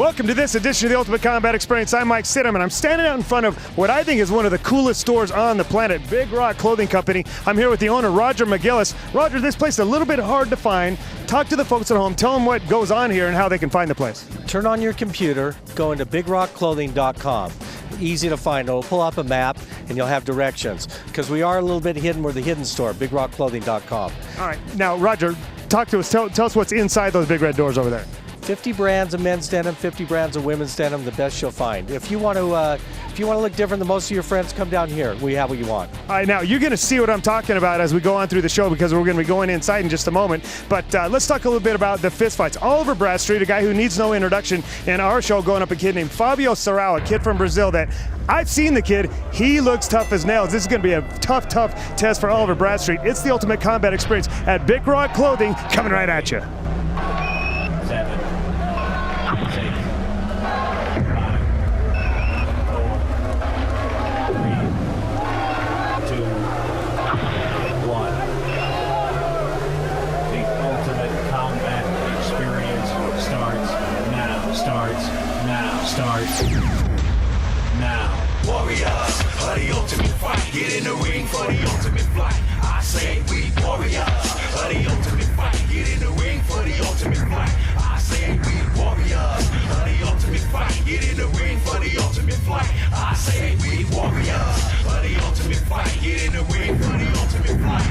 Welcome to this edition of the Ultimate Combat Experience. I'm Mike Sidham, and I'm standing out in front of what I think is one of the coolest stores on the planet, Big Rock Clothing Company. I'm here with the owner, Roger McGillis. Roger, this place is a little bit hard to find. Talk to the folks at home. Tell them what goes on here and how they can find the place. Turn on your computer, go into bigrockclothing.com. Easy to find. It'll pull up a map, and you'll have directions. Because we are a little bit hidden. We're the hidden store, bigrockclothing.com. All right. Now, Roger, talk to us. Tell us what's inside those big red doors over there. 50 brands of men's denim, 50 brands of women's denim, the best you'll find. If you want to look different than most of your friends, come down here. We have what you want. All right, now you're going to see what I'm talking about as we go on through the show because we're going to be going inside in just a moment. But let's talk a little bit about the fist fights. Oliver Bradstreet, a guy who needs no introduction in our show, going up a kid named Fabio Serrao, a kid from Brazil that I've seen the kid. He looks tough as nails. This is going to be a tough test for Oliver Bradstreet. It's the Ultimate Combat Experience at Big Rock Clothing, coming right at you. 7, 6, 5, 4, 3, 2, 1. The Ultimate Combat Experience starts now. Warriors of the ultimate fight. Get in the ring for the ultimate fight. I say we warriors of the ultimate fight. Get in the ring for the ultimate fight. I say we warriors of the ultimate fight. Get in the ring for the ultimate fight. I say we warriors of the ultimate fight. Get in the ring for the ultimate fight.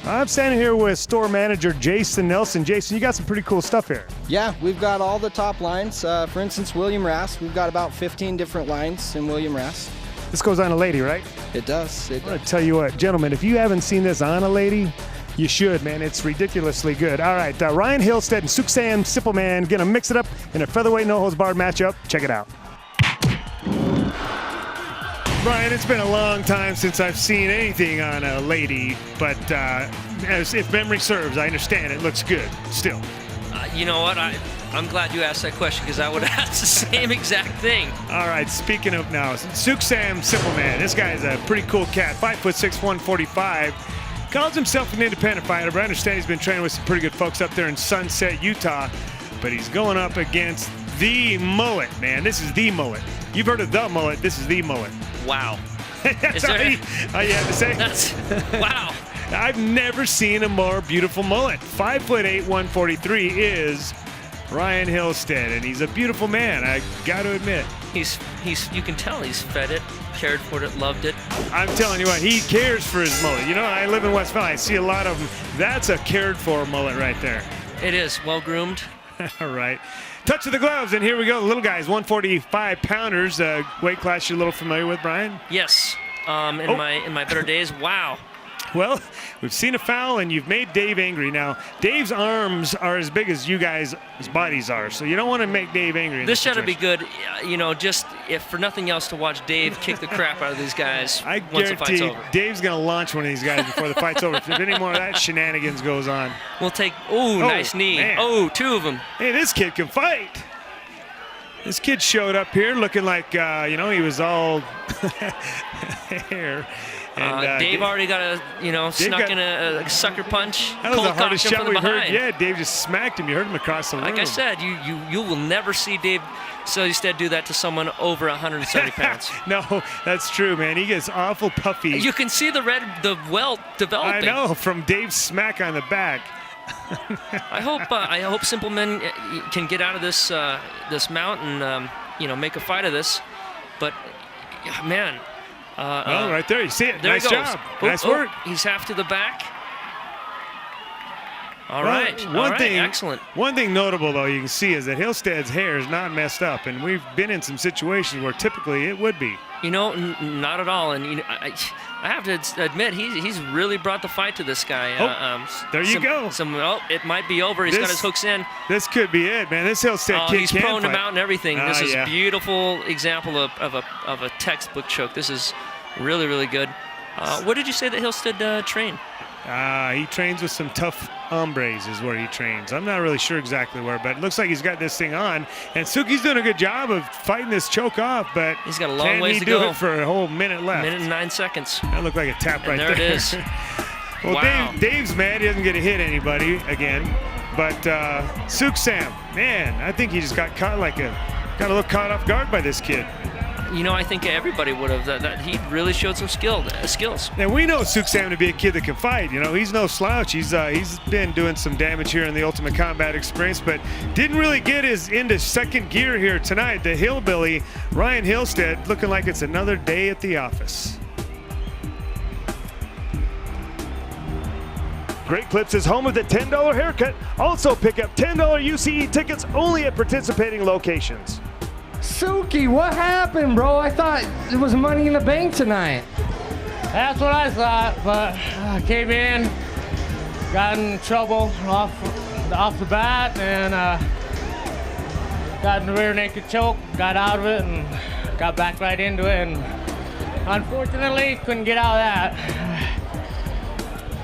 I'm standing here with store manager Jason Nelson. Jason, you got some pretty cool stuff here. Yeah, we've got all the top lines. For instance, William Rass. We've got about 15 different lines in William Rass. This goes on a lady, right? It does. I want to tell you what, gentlemen, if you haven't seen this on a lady, you should, man. It's ridiculously good. All right, Ryan Hillstead and Suksam Simpleman going to mix it up in a featherweight no-holds-barred matchup. Check it out. Brian, it's been a long time since I've seen anything on a lady, but as if memory serves, I understand it looks good still. You know what? I'm glad you asked that question because I would have asked the same exact thing. All right, speaking of now, Suksam Simpleman. This guy is a pretty cool cat, 5'6", 145. Calls himself an independent fighter, but I understand he's been training with some pretty good folks up there in Sunset, Utah. But he's going up against the mullet, man. This is the mullet. You've heard of the mullet. This is the mullet. Wow. That's all you have to say? That's, wow. I've never seen a more beautiful mullet. 5'8", 143 is Ryan Hillstead, and he's a beautiful man, I got to admit. You can tell he's fed it, cared for it, loved it. I'm telling you what, he cares for his mullet. You know, I live in West Valley. I see a lot of them. That's a cared for mullet right there. It is, well groomed. All right. Touch of the gloves, and here we go. The little guys, 145-pounders, weight class you're a little familiar with, Brian? Yes, in my better days. Wow. Well, we've seen a foul, and you've made Dave angry. Now, Dave's arms are as big as you guys' bodies are, so you don't want to make Dave angry. This should be good, you know, just if for nothing else to watch Dave kick the crap out of these guys once the fight's over. Dave's going to launch one of these guys before the fight's over. If any more of that shenanigans goes on. We'll take, nice knee. Man. Oh, 2 of them. Hey, this kid can fight. This kid showed up here looking like, you know, he was all hair. And, Dave already got snuck in a sucker punch. That was the hardest shot we've heard. Yeah, Dave just smacked him. You heard him across the room. Like I said, you will never see Dave Sillistead do that to someone over 170 pounds. No, that's true, man. He gets awful puffy. You can see the welt developing. I know, from Dave's smack on the back. I hope Simpleman can get out of this this mount and make a fight of this. But man. Well, right there, you see it. There nice job. Nice work. He's half to the back. All well, right. Excellent. One thing notable, though, you can see is that Hillstead's hair is not messed up, and we've been in some situations where typically it would be. You know, not at all. And I have to admit, he's really brought the fight to this guy. There you go. It might be over. He's got his hooks in. This could be it, man. This Hillstead kid he's can prone fight. to mount and everything. This is yeah. a beautiful example of a textbook choke. This is really, really good. What did you say that Hillstead trained? He trains with some tough hombres is where he trains. I'm not really sure exactly where, but it looks like he's got this thing on. And Suki's doing a good job of fighting this choke off, but he's got a long ways to can he do go. it for a whole minute left? Minute and 9 seconds. That looked like a tap right there. There it is. Well, Wow. Dave's mad. He doesn't get to hit anybody again. But Suk Sam, man, I think he just got a little caught off guard by this kid. You know, I think everybody would have. That he really showed some skills. And we know Suk Sam to be a kid that can fight. You know, he's no slouch. He's been doing some damage here in the Ultimate Combat experience, but didn't really get into second gear here tonight. The hillbilly, Ryan Hillstead, looking like it's another day at the office. Great Clips is home of the $10 haircut. Also pick up $10 UCE tickets only at participating locations. Suki, what happened, bro? I thought it was Money in the Bank tonight. That's what I thought, but I came in, got in trouble off the bat, and got in the rear naked choke, got out of it, and got back right into it, and unfortunately couldn't get out of that.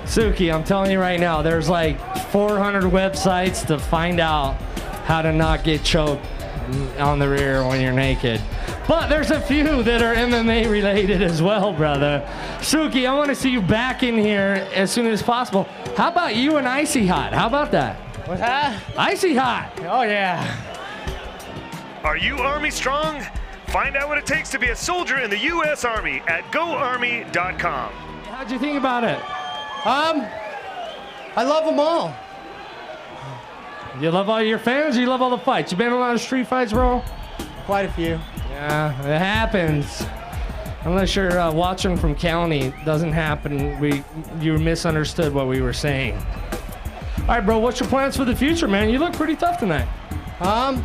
Suki, I'm telling you right now, there's like 400 websites to find out how to not get choked on the rear when you're naked. But there's a few that are MMA related as well, brother. Suki, I want to see you back in here as soon as possible. How about you and Icy Hot? How about that? What's that? Icy Hot. Oh, yeah. Are you Army strong? Find out what it takes to be a soldier in the U.S. Army at GoArmy.com. How'd you think about it? I love them all. You love all your fans, or you love all the fights? You been in a lot of street fights, bro? Quite a few. Yeah, it happens. Unless you're watching from county, it doesn't happen. You misunderstood what we were saying. All right, bro, what's your plans for the future, man? You look pretty tough tonight. I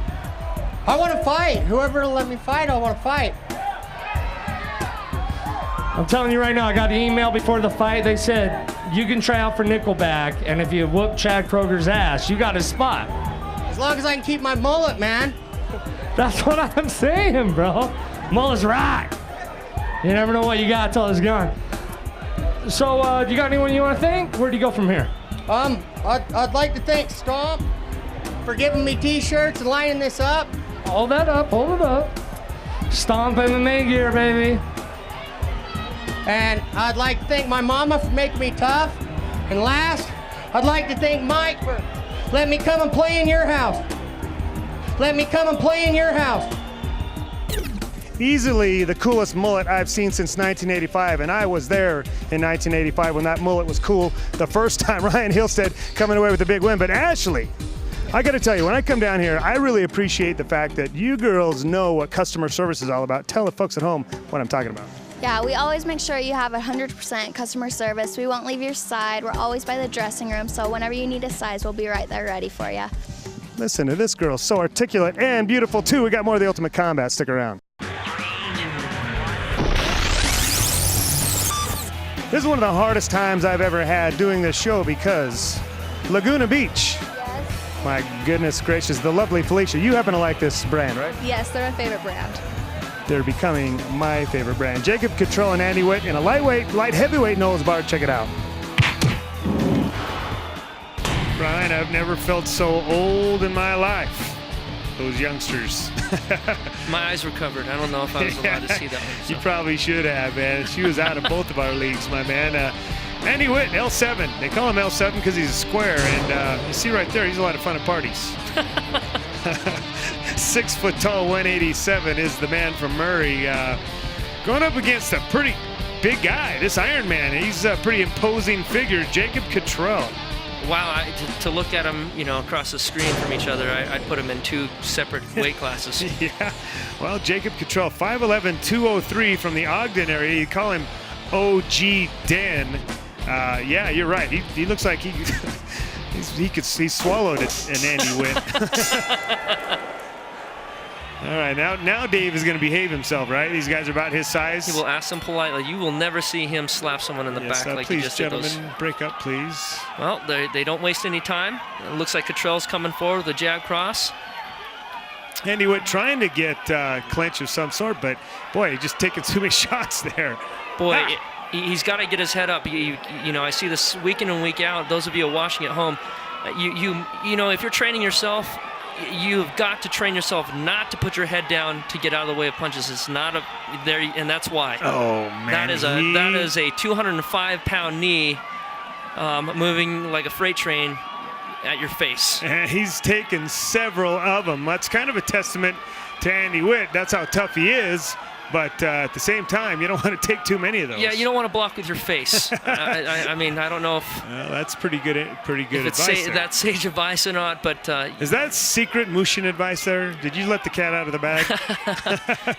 want to fight. Whoever will let me fight, I want to fight. I'm telling you right now, I got an email before the fight. They said you can try out for Nickelback, and if you whoop Chad Kroger's ass, you got a spot. As long as I can keep my mullet, man. That's what I'm saying, bro. Mullet's rock. You never know what you got till it's gone. So, you got anyone you want to thank? Where do you go from here? I'd like to thank Stomp for giving me t-shirts and lining this up. Hold that up, hold it up. Stomp MMA gear, baby. And I'd like to thank my mama for making me tough. And last, I'd like to thank Mike for letting me come and play in your house. Let me come and play in your house. Easily the coolest mullet I've seen since 1985, and I was there in 1985 when that mullet was cool the first time. Ryan Hillstead coming away with a big win. But Ashley, I got to tell you, when I come down here, I really appreciate the fact that you girls know what customer service is all about. Tell the folks at home what I'm talking about. Yeah, we always make sure you have 100% customer service. We won't leave your side. We're always by the dressing room, so whenever you need a size, we'll be right there ready for you. Listen to this girl, so articulate and beautiful too. We got more of the Ultimate Combat. Stick around. This is one of the hardest times I've ever had doing this show because Laguna Beach. Yes. My goodness gracious, the lovely Felicia. You happen to like this brand, right? Yes, they're my favorite brand. They're becoming my favorite brand. Jacob Cottrell and Andy Witt in a light heavyweight nose bar. Check it out. Brian, I've never felt so old in my life. Those youngsters. My eyes were covered. I don't know if I was allowed to see that one. So. You probably should have, man. She was out of both of our leagues, my man. Andy Witt, L7. They call him L7 because he's a square, and you see right there, he's a lot of fun at parties. 6 foot tall, 187 is the man from Murray. Going up against a pretty big guy, this Iron Man. He's a pretty imposing figure, Jacob Cottrell. Wow, to look at them, you know, across the screen from each other, I'd put them in two separate weight classes. Yeah, well, Jacob Cottrell, 5'11", 203 from the Ogden area. You call him OG Den. Yeah, you're right. He looks like he swallowed it in Andy Witt. All right, now Dave is going to behave himself, right? These guys are about his size. He will ask them politely. You will never see him slap someone in the back like he just did those. Please, gentlemen, break up, please. Well, they don't waste any time. It looks like Cottrell's coming forward with a jab cross. Andy Witt trying to get clinch of some sort, but boy, he's just taking too many shots there. Boy, he's got to get his head up. You know, I see this week in and week out. Those of you watching at home, you know, if you're training yourself, you've got to train yourself not to put your head down to get out of the way of punches. It's not a there, and that's why. Oh man, that is a 205-pound knee moving like a freight train at your face. And he's taken several of them. That's kind of a testament to Andy Witt. That's how tough he is. But at the same time, you don't want to take too many of those. Yeah, you don't want to block with your face. I mean, I don't know if that's pretty good advice there. That's sage advice or not, but is that secret Mushin advice there? Did you let the cat out of the bag?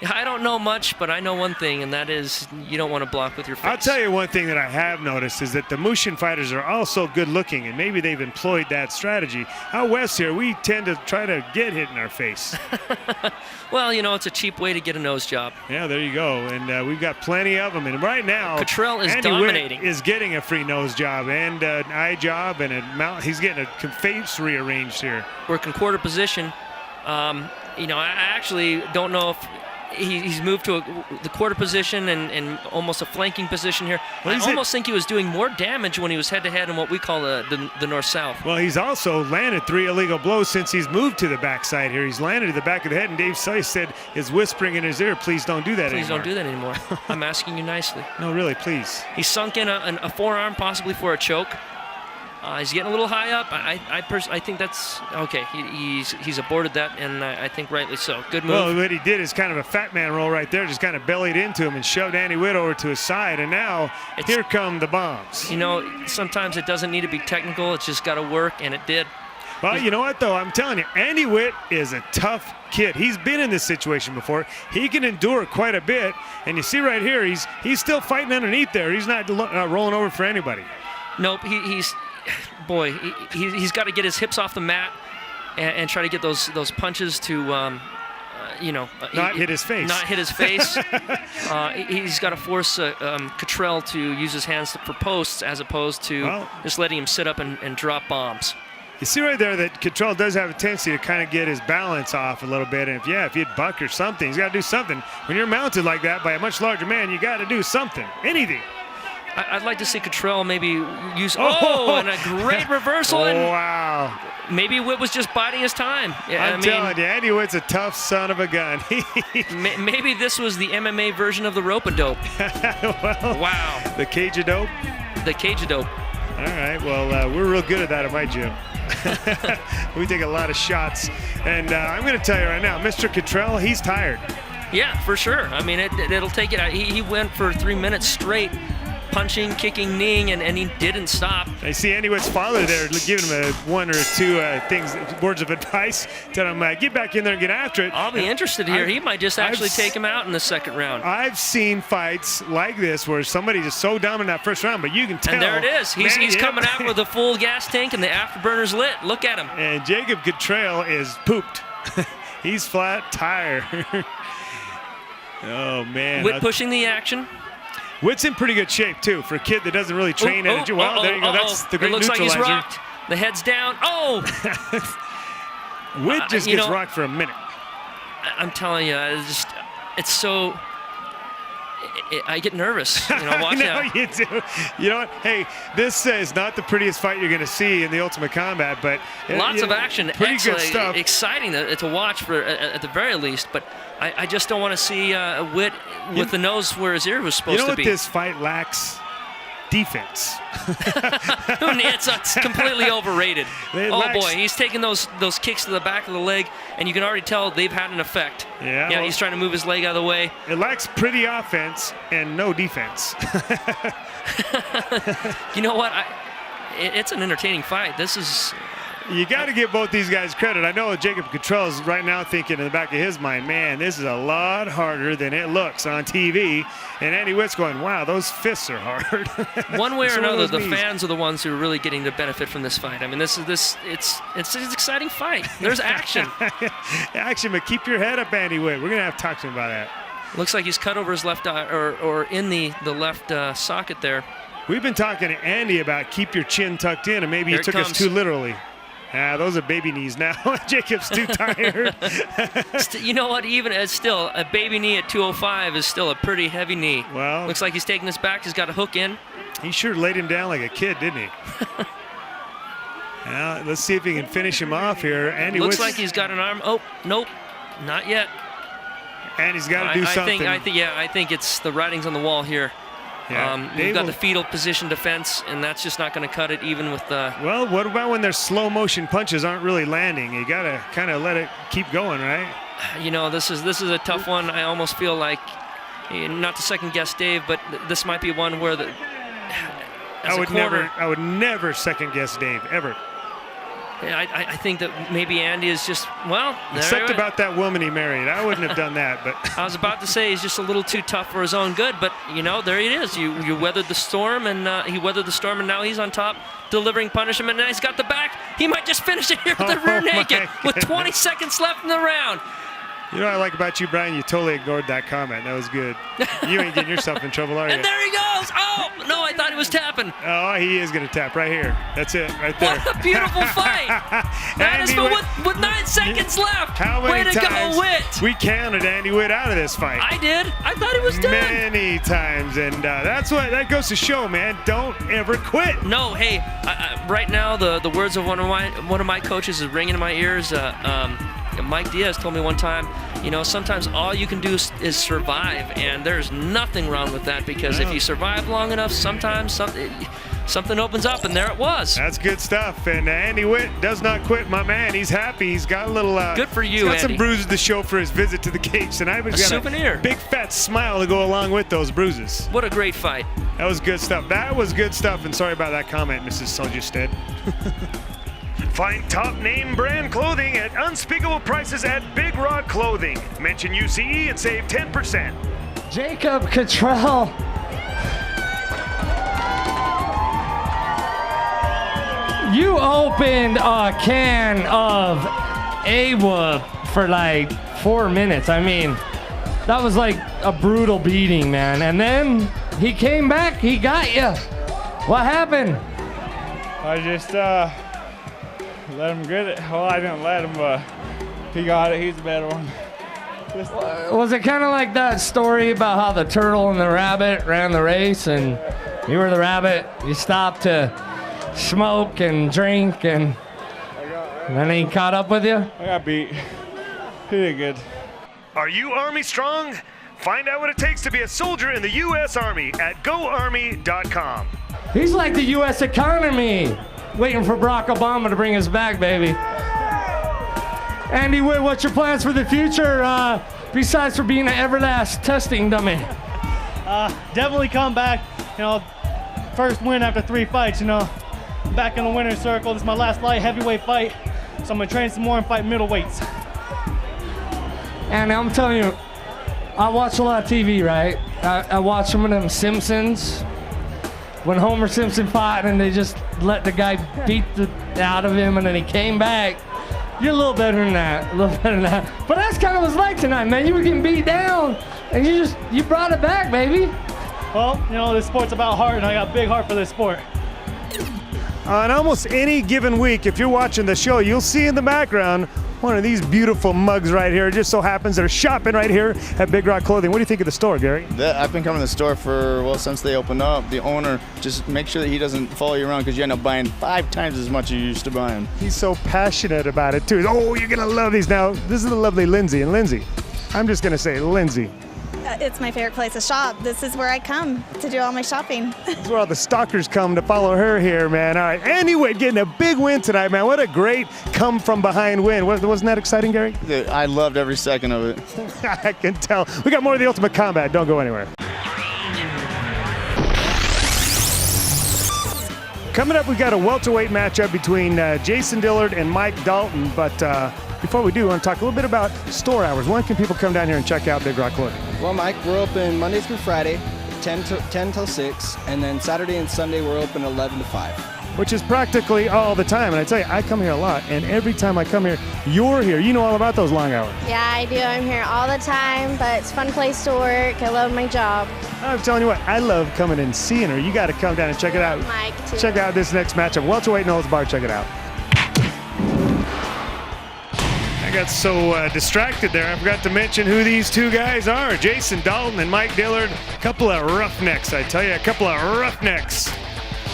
I don't know much, but I know one thing, and that is you don't want to block with your face. I'll tell you one thing that I have noticed is that the Mushin fighters are also good looking, and maybe they've employed that strategy. Out west here, we tend to try to get hit in our face. Well, you know, it's a cheap way to get a nose job. Yeah, there you go. And we've got plenty of them. And right now, Cottrell is Andy dominating. Witt is getting a free nose job and an eye job and a mount. He's getting a face rearranged here. Working quarter position. You know, I actually don't know if he's moved to the quarter position and almost a flanking position here. Well, I almost think he was doing more damage when he was head-to-head in what we call the north-south. Well, he's also landed 3 illegal blows since he's moved to the backside here. He's landed to the back of the head, and Dave Seuss said is whispering in his ear, please don't do that anymore. Please don't do that anymore. I'm asking you nicely. No, really, please. He's sunk in a forearm possibly for a choke. He's getting a little high up. I think that's okay. He's aborted that, and I think rightly so. Good move. Well, what he did is kind of a fat man roll right there, just kind of bellied into him and shoved Andy Witt over to his side, and now here come the bombs. You know, sometimes it doesn't need to be technical. It's just got to work, and it did. Well, you know what, though? I'm telling you, Andy Witt is a tough kid. He's been in this situation before. He can endure quite a bit, and you see right here, he's still fighting underneath there. He's not rolling over for anybody. Nope, he's got to get his hips off the mat and try to get those punches to, you know, not hit his face. Not hit his face. He's got to force Cottrell to use his hands for posts as opposed to just letting him sit up and drop bombs. You see right there that Cottrell does have a tendency to kind of get his balance off a little bit, and if he'd buck or something, he's got to do something. When you're mounted like that by a much larger man, you got to do something, anything. I'd like to see Cottrell maybe use and a great reversal. And wow. Maybe Witt was just biding his time. I'm telling you, Andy Witt's a tough son of a gun. Maybe this was the MMA version of the rope-a-dope. Well, wow. The cage-a-dope? The cage-a-dope. All right, well, we're real good at that at my gym. We take a lot of shots. And I'm going to tell you right now, Mr. Cottrell, he's tired. Yeah, for sure. I mean, it'll take it. He went for 3 minutes straight, punching, kicking, kneeing, and he didn't stop. I see Andy Witt's father there giving him one or two words of advice. Tell him, get back in there and get after it. I'll be interested here. He might just actually take him out in the second round. I've seen fights like this where somebody's just so dominant that first round, but you can tell. And there it is. He's coming out with a full gas tank and the afterburner's lit. Look at him. And Jacob Cottrell is pooped. He's flat tire. Oh, man. Witt pushing the action. Witt's in pretty good shape, too, for a kid that doesn't really train at it. Well, there you go. That's the great neutralizer. It looks like he's rocked. The head's down. Oh! Witt just gets rocked for a minute. I'm telling you, it's so... I get nervous. You know, watch out. You do. You know what? Hey, this is not the prettiest fight you're going to see in the Ultimate Combat, but... Lots of action. Pretty good stuff. Exciting to watch at the very least, but I just don't want to see Witt with the nose where his ear was supposed to be. You know what this fight lacks? Defense. It's completely overrated. Boy, he's taking those kicks to the back of the leg, and you can already tell they've had an effect. Yeah, he's trying to move his leg out of the way. It lacks pretty offense and no defense. You know what? It's an entertaining fight. This is... You got to give both these guys credit. I know Jacob Cottrell is right now thinking in the back of his mind, man, this is a lot harder than it looks on TV. And Andy Witt's going, wow, those fists are hard. One way or another, the fans are the ones who are really getting the benefit from this fight. I mean, it's an exciting fight. There's action. Action, but keep your head up, Andy Witt. We're going to have to talk to him about that. Looks like he's cut over his left eye, or in the left socket there. We've been talking to Andy about keep your chin tucked in, and maybe he took us too literally. Those are baby knees now. Jacob's too tired. You know what? Even as still, a baby knee at 205 is still a pretty heavy knee. Well, looks like he's taking this back. He's got a hook in. He sure laid him down like a kid, didn't he? Now, let's see if he can finish him off here. Andy looks Witt, like he's got an arm. Oh, nope, not yet. And he's got to do something. I think it's the writing's on the wall here. Yeah, you've got the fetal position defense, and that's just not going to cut it, even with the. Well, what about when their slow motion punches aren't really landing? You got to kind of let it keep going, right? You know, this is a tough one. I almost feel like, not to second guess Dave, but this might be one where I would never second guess Dave ever. I think that maybe Andy is just, well, except about that woman he married. I wouldn't have done that, but I was about to say he's just a little too tough for his own good, but you know, there it is. You weathered the storm, and he weathered the storm, and now he's on top, delivering punishment. And now he's got the back. He might just finish it here with the rear naked with 20 seconds left in the round. You know what I like about you, Brian? You totally ignored that comment. That was good. You ain't getting yourself in trouble, are you? And there he goes. Oh, no, I thought he was tapping. Oh, he is going to tap right here. That's it, right there. What a beautiful fight. That is with 9 seconds left. How many Way to times go, Witt. We counted Andy Witt out of this fight. I did. I thought he was done. Many times, and that goes to show, man, don't ever quit. No, hey, right now the words of one of my coaches is ringing in my ears. Mike Diaz told me one time, you know, sometimes all you can do is survive, and there's nothing wrong with that, because if you survive long enough, sometimes something opens up, and there it was. That's good stuff, and Andy Witt does not quit, my man. He's happy. He's got a little. Good for you, he's got Andy. some bruises to show for his visit to the cage tonight. But he's got souvenir. A big fat smile to go along with those bruises. What a great fight. That was good stuff. That was good stuff, and sorry about that comment, Mrs. Soldierstead. Find top name brand clothing at unspeakable prices at Big Rock Clothing. Mention UCE and save 10%. Jacob Cottrell. You opened a can of AWA for like 4 minutes. I mean, that was like a brutal beating, man. And then he came back, he got you. What happened? I just let him get it. Well, I didn't let him, but he got it. He's a better one. Was it kind of like that story about how the turtle and the rabbit ran the race, and you were the rabbit? You stopped to smoke and drink, and then he caught up with you? I got beat. He did good. Are you Army strong? Find out what it takes to be a soldier in the U.S. Army at GoArmy.com. He's like the U.S. economy, waiting for Barack Obama to bring us back, baby. Andy Witt, what's your plans for the future, besides for being an Everlast testing dummy? Definitely come back, you know, first win after 3 fights, you know. Back in the winner's circle. This is my last light heavyweight fight, so I'm gonna train some more and fight middleweights. And I'm telling you, I watch a lot of TV, right? I watch some of them Simpsons. When Homer Simpson fought and they just let the guy beat the out of him and then he came back. You're a little better than that, But that's kind of what it's like tonight, man. You were getting beat down and you brought it back, baby. Well, you know, this sport's about heart, and I got a big heart for this sport. On almost any given week, if you're watching the show, you'll see in the background one of these beautiful mugs right here. It just so happens they're shopping right here at Big Rock Clothing. What do you think of the store, Gary? I've been coming to the store since they opened up. The owner, just make sure that he doesn't follow you around, because you end up buying 5 times as much as you used to buying. He's so passionate about it too. Oh, you're gonna love these. Now, this is the lovely Lindsay. And Lindsay, I'm just gonna say, Lindsay. It's my favorite place to shop. This is where I come to do all my shopping. This is where all the stalkers come to follow her here, man. All right, Andy Witt getting a big win tonight, man. What a great come-from-behind win. Wasn't that exciting, Gary? I loved every second of it. I can tell. We got more of the Ultimate Combat. Don't go anywhere. Coming up, we got a welterweight matchup between Jason Dillard and Mike Dalton. But before we do, I want to talk a little bit about store hours. When can people come down here and check out Big Rock Clothing? Well, Mike, we're open Monday through Friday, 10 till 6, and then Saturday and Sunday we're open 11 to 5. Which is practically all the time. And I tell you, I come here a lot, and every time I come here, you're here. You know all about those long hours. Yeah, I do. I'm here all the time, but it's a fun place to work. I love my job. I'm telling you what, I love coming and seeing her. You got to come down and check it out. Mike, too. Check out this next matchup. Welterweight no holds barred. Check it out. I got so distracted there, I forgot to mention who these two guys are. Jason Dalton and Mike Dillard. A couple of roughnecks, I tell you, a couple of roughnecks.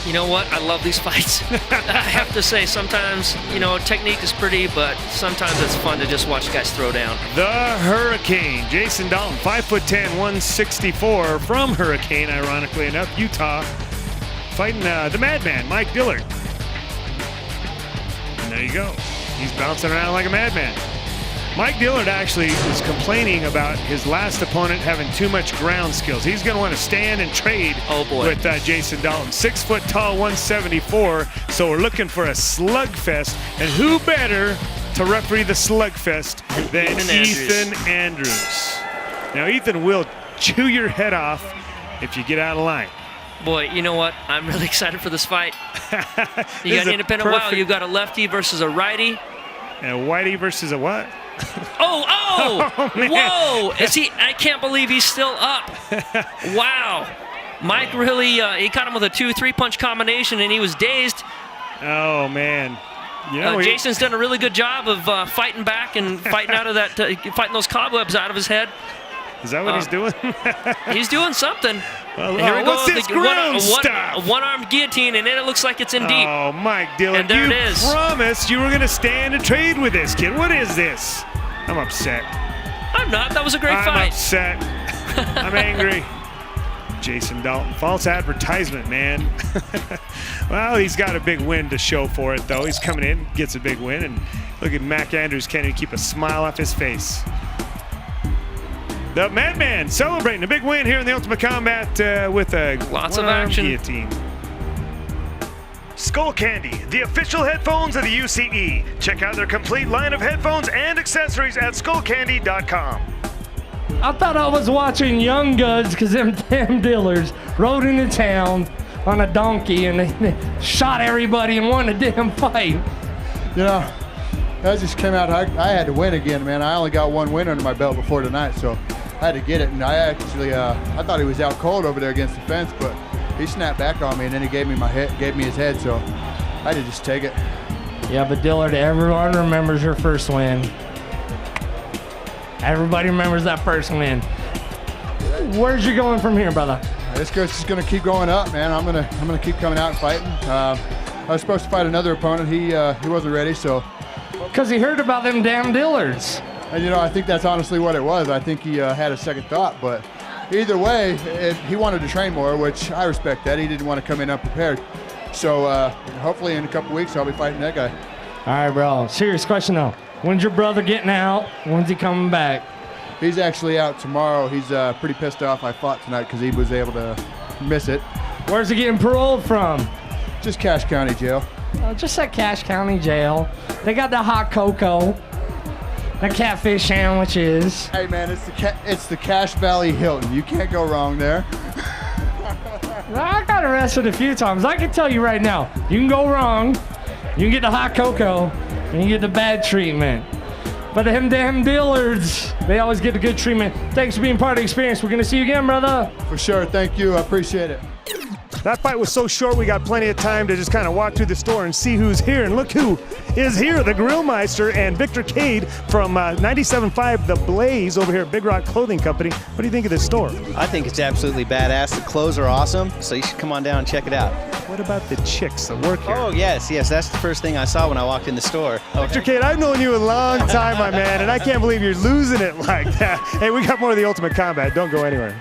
You know what? I love these fights. I have to say, sometimes, you know, technique is pretty, but sometimes it's fun to just watch guys throw down. The Hurricane, Jason Dalton, 5'10", 164, from Hurricane, ironically enough, Utah, fighting the Madman, Mike Dillard. And there you go. He's bouncing around like a madman. Mike Dillard actually is complaining about his last opponent having too much ground skills. He's going to want to stand and trade with Jason Dalton. 6 foot tall, 174. So we're looking for a slugfest. And who better to referee the slugfest than Ethan Andrews? Now, Ethan will chew your head off if you get out of line. Boy, you know what? I'm really excited for this fight. You got independent. Wow, you got a lefty versus a righty. And a whitey versus a what? Oh, man. Whoa! I can't believe he's still up. Wow. Mike really, he caught him with a 2-3 punch combination and he was dazed. Oh, man. You know, Jason's done a really good job of fighting back and fighting out of that, fighting those cobwebs out of his head. Is that what he's doing? He's doing something. Well, here we go. What's this ground stuff? A one-armed guillotine, and then it looks like it's in deep. Oh, Mike Dillard, and there you it is. promised you were going to stand and trade with this kid. What is this? I'm upset. I'm not. That was a great fight. I'm upset. I'm angry. Jason Dalton, false advertisement, man. Well, he's got a big win to show for it, though. He's coming in, gets a big win, and look at Mac Andrews, can't even keep a smile off his face. The Madman celebrating a big win here in the Ultimate Combat with a lots of action guillotine. Skull Candy, the official headphones of the UCE. Check out their complete line of headphones and accessories at skullcandy.com. I thought I was watching Young Guns because them damn dealers rode into town on a donkey and they shot everybody and won a damn fight. You know, that just came out. I had to win again, man. I only got one win under my belt before tonight, so I had to get it. And I actually, I thought he was out cold over there against the fence, but he snapped back on me and then he gave me his head, so I had to just take it. Yeah, but Dillard, everyone remembers your first win. Everybody remembers that first win. Where's you going from here, brother? This guy's just gonna keep going up, man. I'm gonna keep coming out and fighting. I was supposed to fight another opponent. He wasn't ready, so. Because he heard about them damn Dillards. And you know, I think that's honestly what it was. I think he had a second thought, but either way, he wanted to train more, which I respect that. He didn't want to come in unprepared. So hopefully in a couple weeks, I'll be fighting that guy. All right, bro. Serious question though. When's your brother getting out? When's he coming back? He's actually out tomorrow. He's pretty pissed off I fought tonight because he was able to miss it. Where's he getting paroled from? Just Cache County Jail. Oh, just at Cache County Jail. They got the hot cocoa, the catfish sandwiches. Hey man, it's the Cache Valley Hilton. You can't go wrong there. I got arrested a few times. I can tell you right now, you can go wrong. You can get the hot cocoa, and you get the bad treatment. But them damn Dillards, they always get the good treatment. Thanks for being part of the experience. We're gonna see you again, brother. For sure, thank you, I appreciate it. That fight was so short, we got plenty of time to just kind of walk through the store and see who's here. And look who is here, the Grillmeister and Victor Cade from 97.5 The Blaze over here at Big Rock Clothing Company. What do you think of this store? I think it's absolutely badass. The clothes are awesome, so you should come on down and check it out. What about the chicks that work here? Oh, yes, that's the first thing I saw when I walked in the store. Victor Cade, I've known you a long time, my man, and I can't believe you're losing it like that. Hey, we got more of the Ultimate Combat. Don't go anywhere.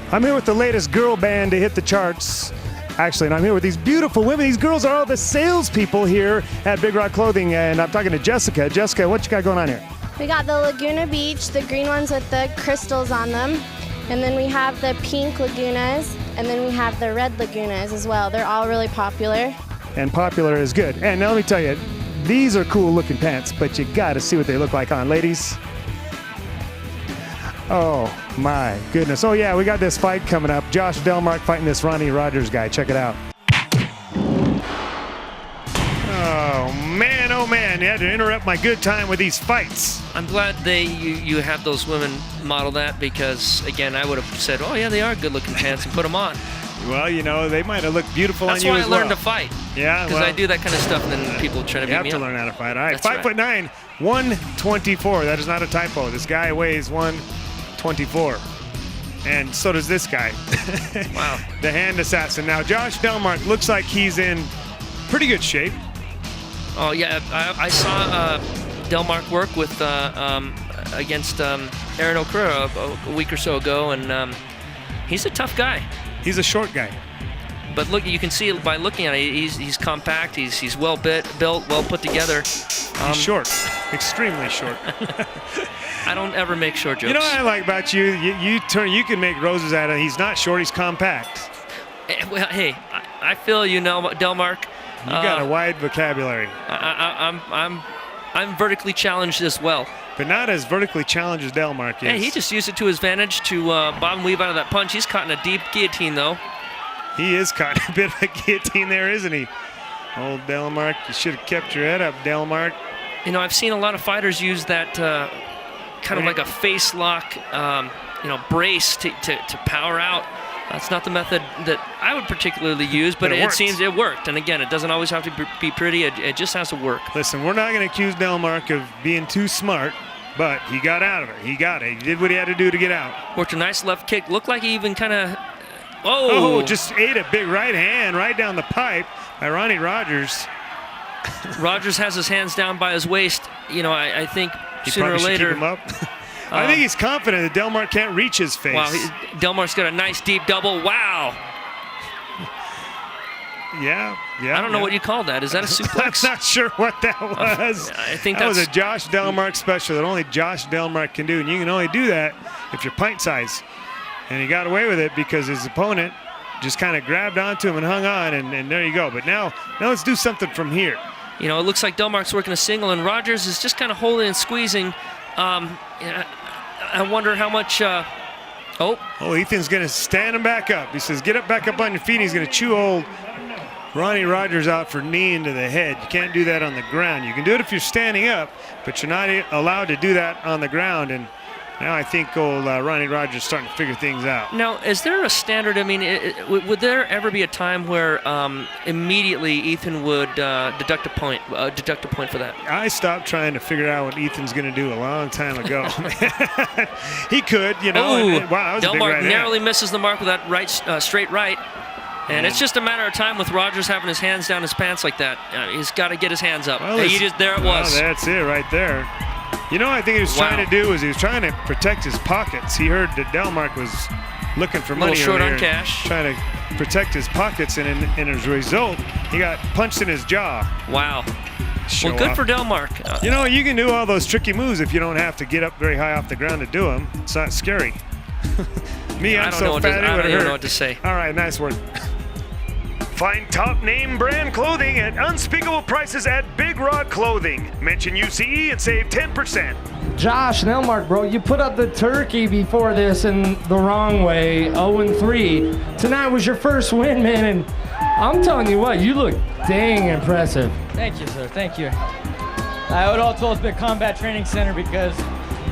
I'm here with the latest girl band to hit the charts. Actually, and I'm here with these beautiful women. These girls are all the salespeople here at Big Rock Clothing, and I'm talking to Jessica. Jessica, what you got going on here? We got the Laguna Beach, the green ones with the crystals on them. And then we have the pink Lagunas, and then we have the red Lagunas as well. They're all really popular. And popular is good. And now let me tell you, these are cool looking pants, but you gotta see what they look like on, ladies. Oh my goodness. Oh yeah, we got this fight coming up. Josh Delmark fighting this Ronnie Rogers guy. Check it out. Oh man, you had to interrupt my good time with these fights. I'm glad you have those women model that, because again, I would have said, oh yeah, they are good looking pants, and put them on. Well, you know, they might have looked beautiful That's on you why as I well. learned to fight. Yeah, because well, I do that kind of stuff, and then people try to beat me up. You have to learn how to fight. All right, That's 5'9", 124. That is not a typo. This guy weighs 124. And so does this guy. Wow. The hand assassin. Now, Josh Delmark looks like he's in pretty good shape. Oh, yeah. I saw Delmark work with against Aaron Okura a week or so ago, and he's a tough guy. He's a short guy. But look, you can see by looking at it, he's compact, he's well built, well put together. He's short, extremely short. I don't ever make short jokes. You know what I like about you? You can make roses out of it. He's not short, he's compact. Well, hey, I feel you know, Delmark. You got a wide vocabulary. I'm vertically challenged as well. But not as vertically challenged as Delmark is. Hey, he just used it to his advantage to bob and weave out of that punch. He's caught in a deep guillotine, though. He is caught in a bit of a guillotine there, isn't he? Old Delmark, you should have kept your head up, Delmark. You know, I've seen a lot of fighters use that kind of like a face lock, brace to power out. That's not the method that I would particularly use, but it seems it worked. And again, it doesn't always have to be pretty. It just has to work. Listen, we're not going to accuse Delmark of being too smart, but he got out of it. He got it. He did what he had to do to get out. Worked a nice left kick. Looked like he even kind of... Oh, just ate a big right hand right down the pipe by Ronnie Rogers. Rogers has his hands down by his waist. You know, I think he sooner or later... Keep him up. I think he's confident that Delmark can't reach his face. Wow, Delmark's got a nice deep double. Wow. Yeah. I don't know what you call that. Is that a suplex? I'm not sure what that was. I think that was a Josh Delmark special that only Josh Delmark can do, and you can only do that if you're pint size. And he got away with it because his opponent just kind of grabbed onto him and hung on, and there you go. But now let's do something from here. You know, it looks like Delmark's working a single, and Rogers is just kind of holding and squeezing. I wonder how much... Ethan's going to stand him back up. He says, get up back up on your feet. He's going to chew old Ronnie Rogers out for knee into the head. You can't do that on the ground. You can do it if you're standing up, but you're not allowed to do that on the ground. And now I think old Ronnie Rogers is starting to figure things out. Now, is there a standard? I mean, would there ever be a time where immediately Ethan would deduct a point for that? I stopped trying to figure out what Ethan's going to do a long time ago. He could, you know. Wow, that was a big right hand. Narrowly misses the mark with that right, straight right. And it's just a matter of time with Rogers having his hands down his pants like that. He's got to get his hands up. Well, there it was. That's it right there. You know what I think he was trying to do was he was trying to protect his pockets. He heard that Delmark was looking for money short over on here, cash. trying to protect his pockets, and as a result, he got punched in his jaw. Wow. Well, good for Delmark. You know, you can do all those tricky moves if you don't have to get up very high off the ground to do them. It's not scary. I'm so fat it would hurt. I don't know what to say. All right, nice work. Find top name brand clothing at unspeakable prices at Big Rock Clothing. Mention UCE and save 10%. Josh Delmark, bro, you put up the turkey before this in the wrong way, 0-3. Tonight was your first win, man, and I'm telling you what, you look dang impressive. Thank you, sir. Thank you. I owe it all to Ultimate Combat Training Center because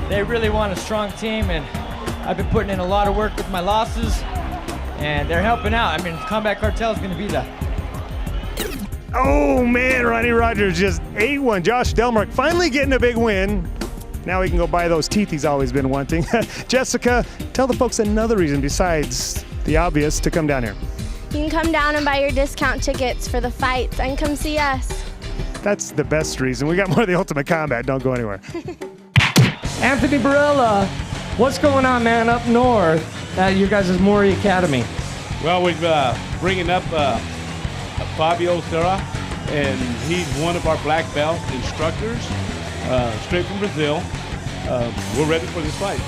they really want a strong team, and I've been putting in a lot of work with my losses. And they're helping out. I mean, Combat Cartel is going to be the... Oh, man, Ronnie Rogers just ate one. Josh Delmark finally getting a big win. Now he can go buy those teeth he's always been wanting. Jessica, tell the folks another reason besides the obvious to come down here. You can come down and buy your discount tickets for the fights and come see us. That's the best reason. We got more of the Ultimate Combat. Don't go anywhere. Anthony Barella, what's going on, man, up north at your guys' Maury Academy? Well, we're bringing up Fabio Serra, and he's one of our black belt instructors, straight from Brazil. We're ready for this fight.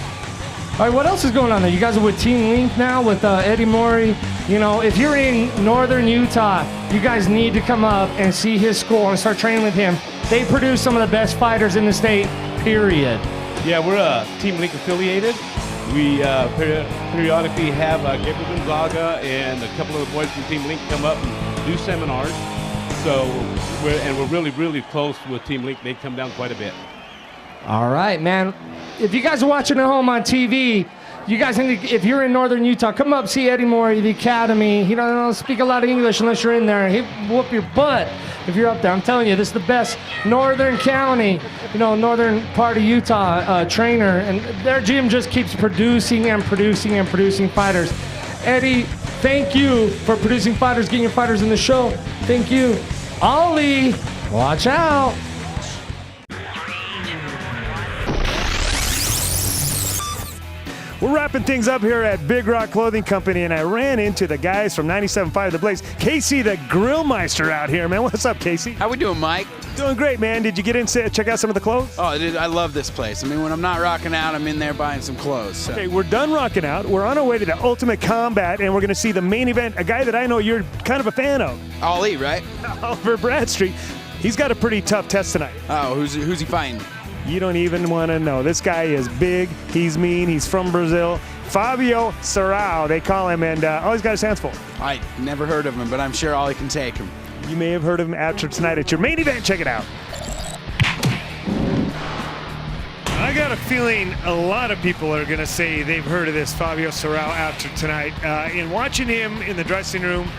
All right, what else is going on there? You guys are with Team Link now with Eddie Maury. You know, if you're in northern Utah, you guys need to come up and see his school and start training with him. They produce some of the best fighters in the state, period. Yeah, we're Team Link affiliated. We periodically have Gabriel Gonzaga and a couple of the boys from Team Link come up and do seminars. So we're really, really close with Team Link. They come down quite a bit. All right, man. If you guys are watching at home on TV, you guys, if you're in Northern Utah, come up, see Eddie Morey, the Academy. He don't speak a lot of English unless you're in there. He'll whoop your butt if you're up there. I'm telling you, this is the best Northern County, northern part of Utah trainer. And their gym just keeps producing and producing and producing fighters. Eddie, thank you for producing fighters, getting your fighters in the show. Thank you. Ollie, watch out. We're wrapping things up here at Big Rock Clothing Company, and I ran into the guys from 97.5 The Blaze. Casey, the Grillmeister out here, man. What's up, Casey? How we doing, Mike? Doing great, man. Did you get in to check out some of the clothes? Oh, dude, I love this place. I mean, when I'm not rocking out, I'm in there buying some clothes. So. Okay, we're done rocking out. We're on our way to the Ultimate Combat, and we're going to see the main event, a guy that I know you're kind of a fan of. Ali, right? Oliver Bradstreet. He's got a pretty tough test tonight. Oh, who's he fighting? You don't even want to know. This guy is big. He's mean. He's from Brazil. Fabio Serrao, they call him, and all he's got his hands full. I never heard of him, but I'm sure Ali can take him. You may have heard of him after tonight at your main event. Check it out. I got a feeling a lot of people are going to say they've heard of this Fabio Serrao after tonight. In watching him in the dressing room,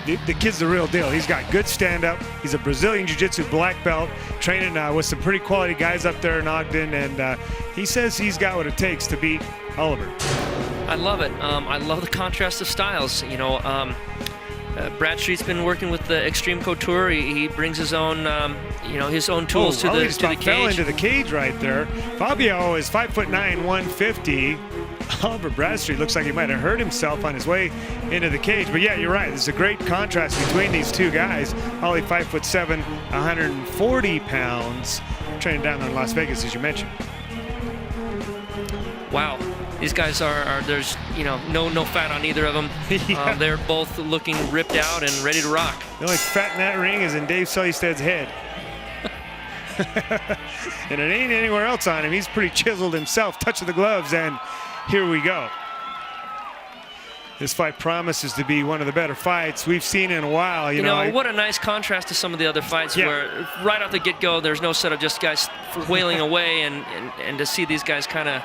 the kid's the real deal. He's got good stand-up. He's a Brazilian Jiu-Jitsu black belt, training with some pretty quality guys up there in Ogden, and he says he's got what it takes to beat Oliver. I love it. I love the contrast of styles. Bradstreet's been working with the Extreme Couture. He brings his own, his own tools to the cage. Fell into the cage right there. Fabio is 5'9", 150. Oliver Bradstreet looks like he might have hurt himself on his way into the cage. But yeah, you're right. There's a great contrast between these two guys. Ollie 5'7", 140 pounds, training down in Las Vegas, as you mentioned. Wow. These guys are there's, no fat on either of them. Yeah. They're both looking ripped out and ready to rock. The only fat in that ring is in Dave Sullystead's head. And it ain't anywhere else on him. He's pretty chiseled himself. Touch of the gloves, and here we go. This fight promises to be one of the better fights we've seen in a while. You know, what a nice contrast to some of the other fights where right off the get-go, there's no setup, just guys wailing away, and to see these guys kind of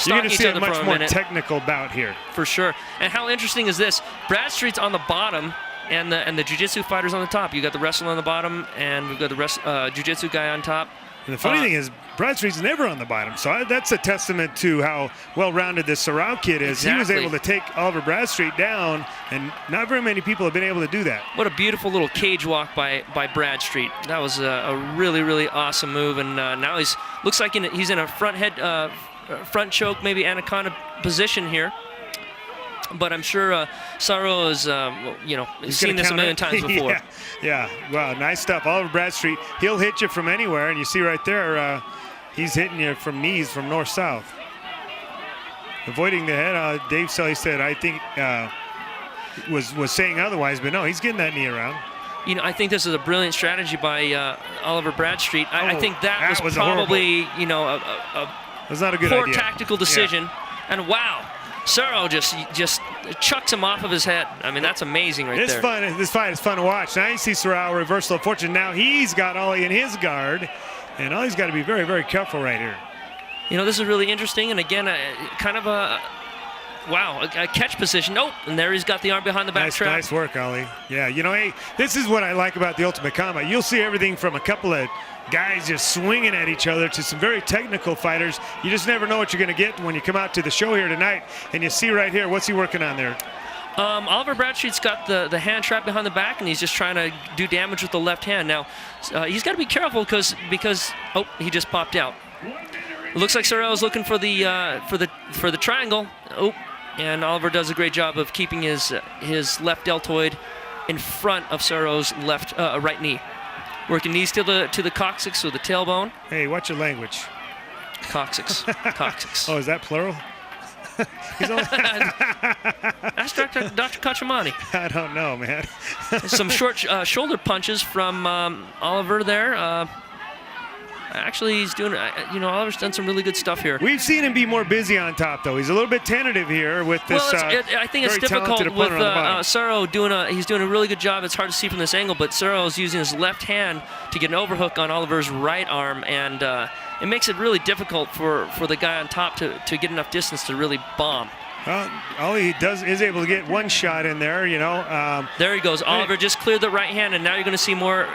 you're going to see a for much a more minute. Technical bout here. For sure. And how interesting is this? Bradstreet's on the bottom, and the jiu-jitsu fighter's on the top. You got the wrestler on the bottom, and we've got the jiu-jitsu guy on top. And the funny thing is, Bradstreet's never on the bottom, so that's a testament to how well-rounded this Serrao kid is. Exactly. He was able to take Oliver Bradstreet down, and not very many people have been able to do that. What a beautiful little cage walk by Bradstreet. That was a really, really awesome move, and now looks like he's in a front choke, maybe anaconda position here. But I'm sure Serrao has seen this a million times before. Yeah. Wow, nice stuff. Oliver Bradstreet, he'll hit you from anywhere, and you see right there, he's hitting you from knees from north-south. Avoiding the head, Dave Sullystead, I think, was saying otherwise, but no, he's getting that knee around. I think this is a brilliant strategy by Oliver Bradstreet. I think that was probably, was not a good poor idea. Tactical decision. Yeah. And wow, Serrao just chucks him off of his head. I mean, that's amazing right there. This fight is fun to watch. Now you see Serrao reversal of fortune. Now he's got Ollie in his guard, and Ollie's got to be very, very careful right here. This is really interesting, and again, kind of a catch position. Oh, and there he's got the arm behind the back trap. Nice work, Ollie. Yeah, hey, this is what I like about the Ultimate Combat. You'll see everything from a couple of guys just swinging at each other to some very technical fighters. You just never know what you're going to get when you come out to the show here tonight. And you see right here, what's he working on there? Oliver Bradstreet's got the hand trap behind the back, and he's just trying to do damage with the left hand. Now, he's got to be careful because oh, he just popped out. It looks like Serrao is looking for the triangle. Oh, and Oliver does a great job of keeping his left deltoid in front of Serrao's right knee. Working knees to the coccyx or the tailbone. Hey, watch your language. Coccyx. Coccyx. Oh, is that plural? Ask Dr. Cacciamani. I don't know, man. Some short shoulder punches from Oliver there. Actually, he's doing, Oliver's done some really good stuff here. We've seen him be more busy on top, though. He's a little bit tentative here with this. I think it's difficult with Serrao he's doing a really good job. It's hard to see from this angle, but Serrao is using his left hand to get an overhook on Oliver's right arm, and it makes it really difficult for the guy on top to get enough distance to really bomb. Well, all he does is able to get one shot in there, you know. There he goes. Oliver just cleared the right hand, and now you're going to see more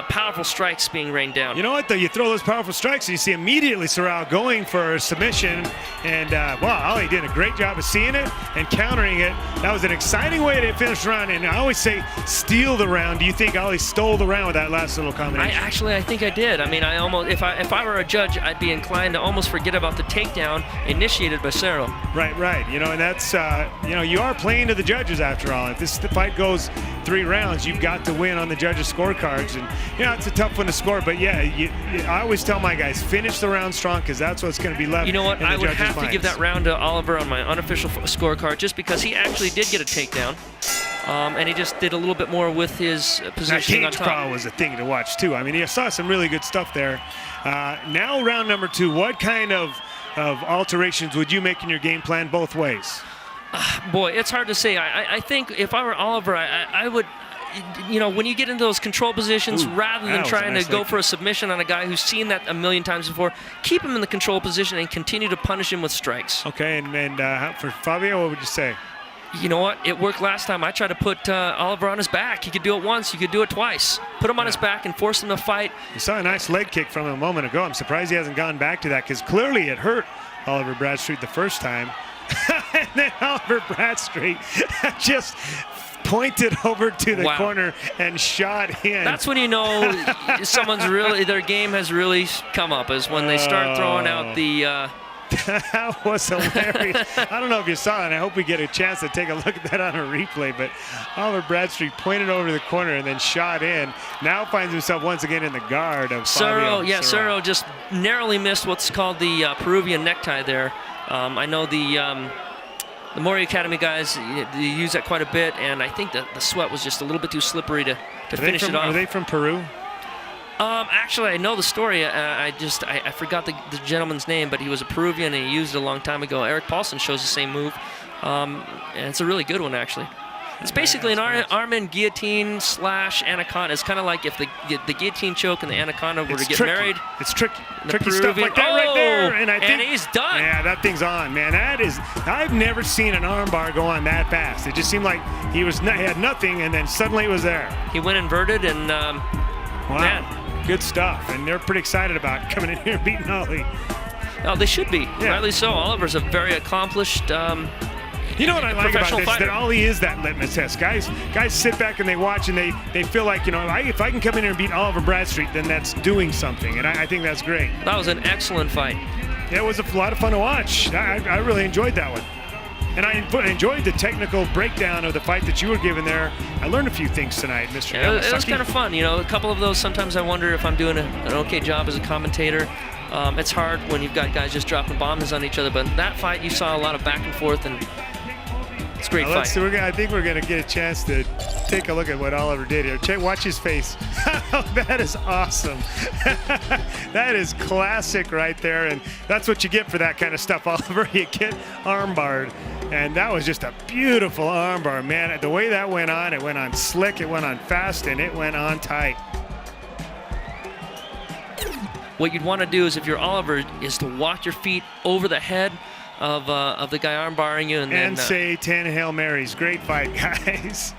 powerful strikes being rained down. You know what, though? You throw those powerful strikes, and you see immediately Sorrell going for a submission. And, wow, Ollie did a great job of seeing it and countering it. That was an exciting way to finish the round. And I always say steal the round. Do you think Ollie stole the round with that last little combination? I think I did. I mean, I almost, if I were a judge, I'd be inclined to almost forget about the takedown initiated by Cerro. Right. You know, and that's, you know, you are playing to the judges after all. If the fight goes 3 rounds, you've got to win on the judges' scorecards. And, you know, it's a tough one to score, but yeah, I always tell my guys, finish the round strong, because that's what's going to be left. You know what? I would have minds. to give that round to Oliver on my unofficial scorecard, just because he actually did get a takedown, and he just did a little bit more with his positioning on cage top. crawl was a thing to watch too. I mean, you saw some really good stuff there. Now round number 2, what kind of alterations would you make in your game plan both ways? Boy, it's hard to say. I think if I were Oliver, I would. You know, when you get into those control positions, rather than trying to go for a submission on a guy who's seen that a million times before, keep him in the control position and continue to punish him with strikes. Okay, and for Fabio, what would you say? You know what? It worked last time. I tried to put Oliver on his back. He could do it once. You could do it twice. Put him on his back and force him to fight. You saw a nice leg kick from him a moment ago. I'm surprised he hasn't gone back to that, because clearly it hurt Oliver Bradstreet the first time. And then Oliver Bradstreet just pointed over to the corner and shot in. That's when you know their game has really come up, is when they start throwing out the... That was hilarious. I don't know if you saw it, and I hope we get a chance to take a look at that on a replay, but Oliver Bradstreet pointed over to the corner and then shot in. Now finds himself once again in the guard of Fabio. Cerro just narrowly missed what's called the Peruvian necktie there. I know the Mori Academy guys, they use that quite a bit, and I think that the sweat was just a little bit too slippery to finish it off. Are they from Peru? Actually, I know the story. I forgot the gentleman's name, but he was a Peruvian, and he used it a long time ago. Eric Paulson shows the same move, and it's a really good one, actually. It's basically an arm-in guillotine / anaconda. It's kind of like if the guillotine choke and the anaconda were to get married. It's tricky stuff like that right there. And he's done. Yeah, that thing's on, man. I've never seen an armbar go on that fast. It just seemed like he had nothing, and then suddenly it was there. He went inverted, and wow. Man. Good stuff. And they're pretty excited about coming in here and beating Ollie. Oh, they should be. Yeah. Rightly so. Oliver's a very accomplished you know what I like about this? That Ollie is that litmus test. Guys sit back and they watch, and they feel like, you know, if I can come in here and beat Oliver Bradstreet, then that's doing something, and I think that's great. That was an excellent fight. It was a lot of fun to watch. I really enjoyed that one. And I enjoyed the technical breakdown of the fight that you were given there. I learned a few things tonight, Mr. Yeah, it was kind of fun. You know, a couple of those, sometimes I wonder if I'm doing an okay job as a commentator. It's hard when you've got guys just dropping bombs on each other, but in that fight you saw a lot of back and forth, and it's a great fight. I think we're going to get a chance to take a look at what Oliver did here. Watch his face. That is awesome. That is classic right there, and that's what you get for that kind of stuff, Oliver. You get armbarred, and that was just a beautiful armbar, man. The way that went on, it went on slick, it went on fast, and it went on tight. What you'd want to do is, if you're Oliver, is to walk your feet over the head of the guy armbarring you, and then say 10 Hail Marys. Great fight, guys.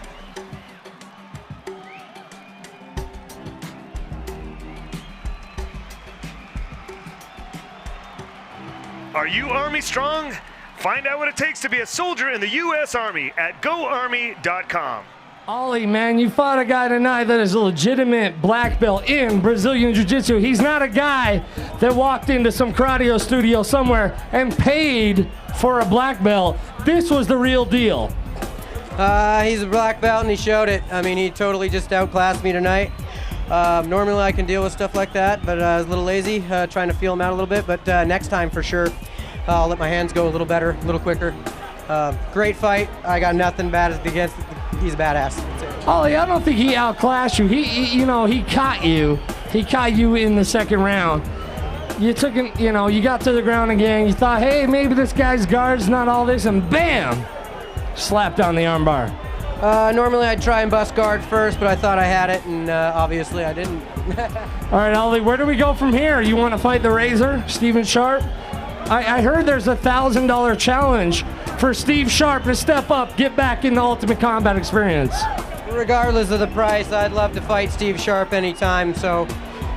Are you Army strong? Find out what it takes to be a soldier in the U.S. Army at GoArmy.com. Ollie, man, you fought a guy tonight that is a legitimate black belt in Brazilian Jiu-Jitsu. He's not a guy that walked into some cardio studio somewhere and paid for a black belt. This was the real deal. He's a black belt, and he showed it. I mean, he totally just outclassed me tonight. Normally I can deal with stuff like that, but I was a little lazy trying to feel him out a little bit. But next time, for sure, I'll let my hands go a little better, a little quicker. Great fight. I got nothing bad against. He's a badass. Ollie, I don't think he outclassed you. He caught you. He caught you in the second round. You took him, you got to the ground again. You thought, hey, maybe this guy's guard's not all this, and bam, slapped on the armbar. Normally I'd try and bust guard first, but I thought I had it, and obviously I didn't. All right, Ollie, where do we go from here? You want to fight the Razor, Steven Sharp? I heard there's a $1,000 challenge for Steve Sharp to step up, get back in the Ultimate Combat experience. Regardless of the price, I'd love to fight Steve Sharp anytime, so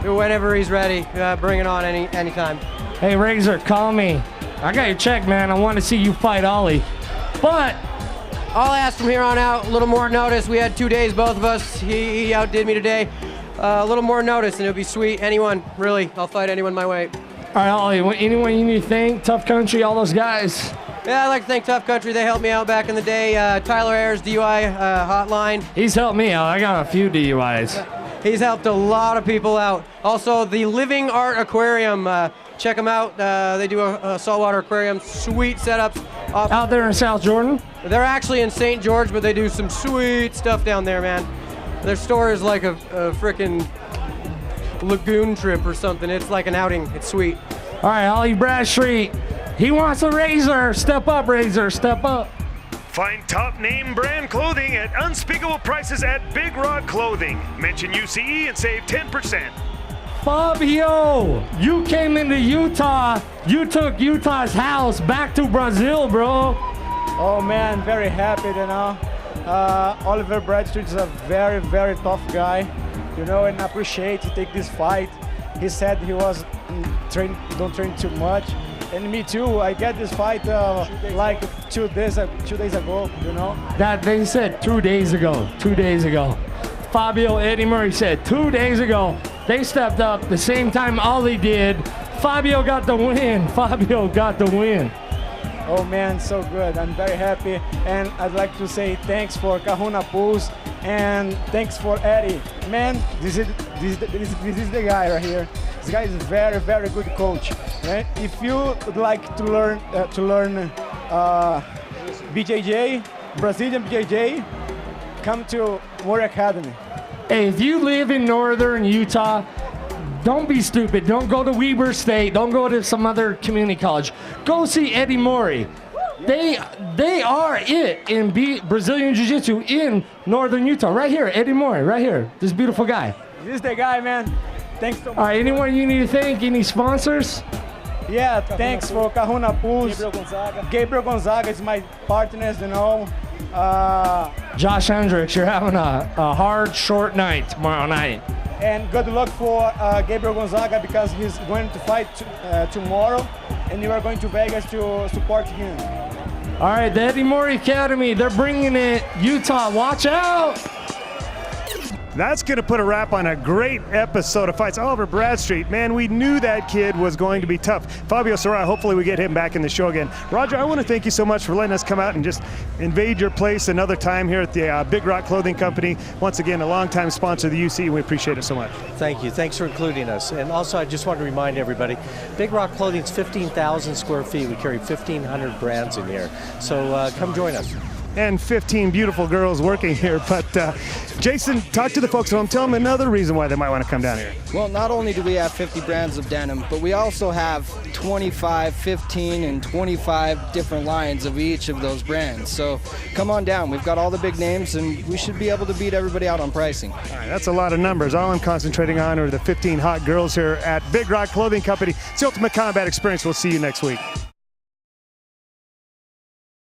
whenever he's ready, bring it on anytime. Hey, Razor, call me. I got your check, man. I want to see you fight Ollie. But I'll ask from here on out, a little more notice. We had 2 days, both of us. He outdid me today. A little more notice, and it'll be sweet. Anyone, really, I'll fight anyone my way. All right, Ollie, anyone you need to thank? Tough Country, all those guys. Yeah, I'd like to thank Tough Country. They helped me out back in the day. Tyler Ayers, DUI hotline. He's helped me out. I got a few DUIs. He's helped a lot of people out. Also, the Living Art Aquarium. Check them out. They do a saltwater aquarium. Sweet setups. Out there in South Jordan? They're actually in St. George, but they do some sweet stuff down there, man. Their store is like a frickin' lagoon trip or something. It's like an outing. It's sweet. All right, Ollie Bradstreet. He wants a Razor. Step up, Razor. Step up. Find top name brand clothing at unspeakable prices at Big Rock Clothing. Mention UCE and save 10%. Fabio, you came into Utah. You took Utah's house back to Brazil, bro. Oh man, very happy, you know. Oliver Bradstreet is a very, very tough guy, you know, and I appreciate to take this fight. He said he was don't train too much, and me too. I get this fight like 2 days ago, you know. That they said 2 days ago. 2 days ago. Fabio Eddie Murray said 2 days ago. They stepped up the same time Ollie did. Fabio got the win. Fabio got the win. Oh man, so good. I'm very happy, and I'd like to say thanks for Kahuna Pools and thanks for Eddie. Man, this is the guy right here. This guy is a very, very good coach. Right? If you would like to learn BJJ, Brazilian BJJ, come to Murray Academy. Hey, if you live in northern Utah, don't be stupid. Don't go to Weber State. Don't go to some other community college. Go see Eddie Murray. They are it in Brazilian Jiu-Jitsu in northern Utah. Right here, Eddie Murray, right here. This beautiful guy. This is the guy, man. Thanks so much. All right, anyone you need to thank? Any sponsors? Yeah, thanks for Kahuna Pools. Gabriel Gonzaga is my partners, you know. Josh Hendricks, you're having a hard, short night tomorrow night. And good luck for Gabriel Gonzaga because he's going to fight tomorrow, and you are going to Vegas to support him. All right, the Eddie Murray Academy, they're bringing it. Utah, watch out! That's going to put a wrap on a great episode of Fights. Oliver Bradstreet, man, we knew that kid was going to be tough. Fabio Serra, hopefully we get him back in the show again. Roger, I want to thank you so much for letting us come out and just invade your place another time here at the Big Rock Clothing Company. Once again, a longtime sponsor of the UC, and we appreciate it so much. Thank you. Thanks for including us. And also, I just want to remind everybody, Big Rock Clothing's 15,000 square feet. We carry 1,500 brands in here. So come join us. And 15 beautiful girls working here. But Jason, talk to the folks at home. Tell them another reason why they might want to come down here. Well, not only do we have 50 brands of denim, but we also have 25, 15, and 25 different lines of each of those brands. So come on down. We've got all the big names, and we should be able to beat everybody out on pricing. All right, that's a lot of numbers. All I'm concentrating on are the 15 hot girls here at Big Rock Clothing Company. It's the Ultimate Combat Experience. We'll see you next week.